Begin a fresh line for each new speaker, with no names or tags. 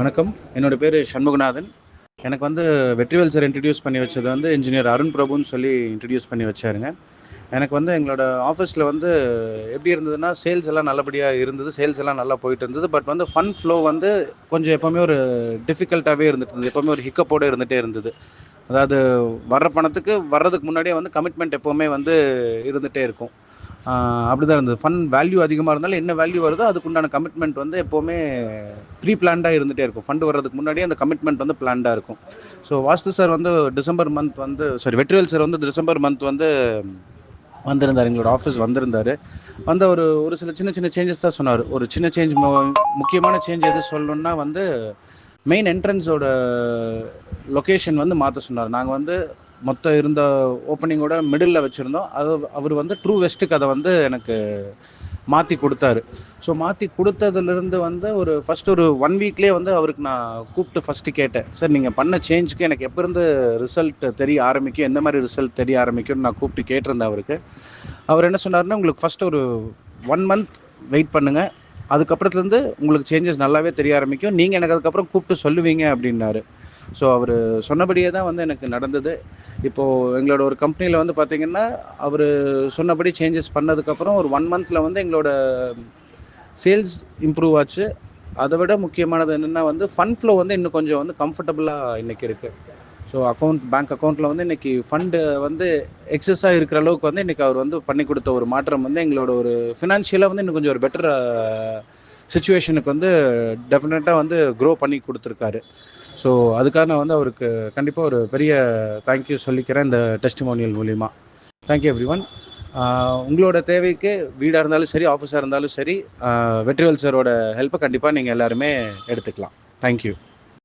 வணக்கம். என்னோட பேரு சண்முகநாதன். எனக்கு வந்து வெற்றிவேல் சார் இன்ட்ரோடியூஸ் பண்ணி வச்சது வந்து இன்ஜினியர் அருண் பிரபுன்னு சொல்லி இன்ட்ரோடியூஸ் பண்ணி வச்சாருங்க. எனக்கு வந்து எங்களோட ஆஃபீஸில் வந்து எப்படி இருந்ததுன்னா, சேல்ஸ் எல்லாம் நல்லபடியா இருந்தது. சேல்ஸ் எல்லாம் நல்லா போயிட்டு இருந்தது. பட் வந்து ஃபண்ட் ஃப்ளோ வந்து கொஞ்சம் எப்பவுமே ஒரு டிஃபிகல்ட்டாவே இருந்துட்டு இருந்தது. எப்பவுமே ஒரு ஹிக்கப்போட இருந்துட்டே இருந்தது. அதாவது வர்ற பணத்துக்கு வர்றதுக்கு முன்னாடியே வந்து கமிட்மெண்ட் எப்பவுமே வந்து இருந்துட்டே இருக்கும். அப்படிதான் இருந்தது. ஃபண்ட் வேல்யூ அதிகமாக இருந்தாலும் என்ன வேல்யூ வருதோ அதுக்குண்டான கமிட்மெண்ட் வந்து எப்போவுமே ப்ரீ பிளான்டாக இருந்துகிட்டே இருக்கும். ஃபண்டு வர்றதுக்கு முன்னாடியே அந்த கமிட்மெண்ட் வந்து பிளான்டாக இருக்கும். ஸோ வாஸ்து சார் வந்து டிசம்பர் மந்த் வந்து வெற்றிவேல் சார் வந்து டிசம்பர் மந்த் வந்து வந்திருந்தார். எங்களோட ஆஃபீஸ் வந்திருந்தார். வந்து ஒரு ஒரு சில சின்ன சின்ன சேஞ்சஸ் தான் சொன்னார். ஒரு சின்ன சேஞ்ச், முக்கியமான சேஞ்ச் எது சொல்லணுன்னா வந்து மெயின் என்ட்ரன்ஸோட லொக்கேஷன் வந்து மாற்ற சொன்னார். நாங்கள் வந்து மொத்தம் இருந்த ஓப்பனிங்கோட மிடில் வச்சுருந்தோம். அது அவர் வந்து ட்ரூ வெஸ்ட்டுக்கு அதை வந்து எனக்கு மாற்றி கொடுத்தாரு. ஸோ மாற்றி கொடுத்ததுலேருந்து வந்து ஒரு ஃபஸ்ட் ஒரு 1 வீக்லேயே வந்து அவருக்கு நான் கூப்பிட்டு ஃபஸ்ட்டு கேட்டேன். சார் நீங்கள் பண்ண சேஞ்சுக்கு எனக்கு எப்போ இருந்து ரிசல்ட் தெரிய ஆரம்பிக்கும், எந்த மாதிரி ரிசல்ட் தெரிய ஆரம்பிக்கும்னு நான் கூப்பிட்டு கேட்டிருந்தேன் அவருக்கு. அவர் என்ன சொன்னார்னா, உங்களுக்கு ஃபஸ்ட்டு ஒரு 1 மந்த் வெயிட் பண்ணுங்கள், அதுக்கப்புறத்துலேருந்து உங்களுக்கு சேஞ்சஸ் நல்லாவே தெரிய ஆரம்பிக்கும், நீங்கள் எனக்கு அதுக்கப்புறம் கூப்பிட்டு சொல்லுவீங்க அப்படின்னாரு. ஸோ அவர் சொன்னபடியே தான் வந்து எனக்கு நடந்தது. இப்போது எங்களோட ஒரு கம்பெனியில் வந்து பார்த்திங்கன்னா, அவர் சொன்னபடி சேஞ்சஸ் பண்ணதுக்கப்புறம் ஒரு 1 மந்தில் வந்து எங்களோட சேல்ஸ் இம்ப்ரூவ் ஆச்சு. அதை விட முக்கியமானது என்னென்னா வந்து ஃபண்ட் ஃப்ளோ வந்து இன்னும் கொஞ்சம் வந்து கம்ஃபர்டபுளாக இன்றைக்கி இருக்குது. ஸோ பேங்க் அக்கௌண்ட்டில் வந்து இன்றைக்கி ஃபண்டு வந்து எக்ஸஸாக இருக்கிற அளவுக்கு வந்து இன்றைக்கி அவர் வந்து பண்ணி கொடுத்த ஒரு மாற்றம் வந்து எங்களோட ஒரு ஃபினான்ஷியலாக வந்து இன்னும் கொஞ்சம் ஒரு பெட்டர் சிச்சுவேஷனுக்கு வந்து டெஃபினட்டாக வந்து க்ரோ பண்ணி கொடுத்துருக்காரு. ஸோ அதுக்காக நான் வந்து அவருக்கு கண்டிப்பாக ஒரு பெரிய தேங்க்யூ சொல்லிக்கிறேன் இந்த டெஸ்டிமோனியல் மூலிமா. Thank you everyone. உங்களோட தேவைக்கு வீடாக இருந்தாலும் சரி, ஆஃபீஸாக இருந்தாலும் சரி, வெற்றிவேல் சாரோட ஹெல்ப்பை கண்டிப்பாக நீங்கள் எல்லாருமே எடுத்துக்கலாம். தேங்க்யூ.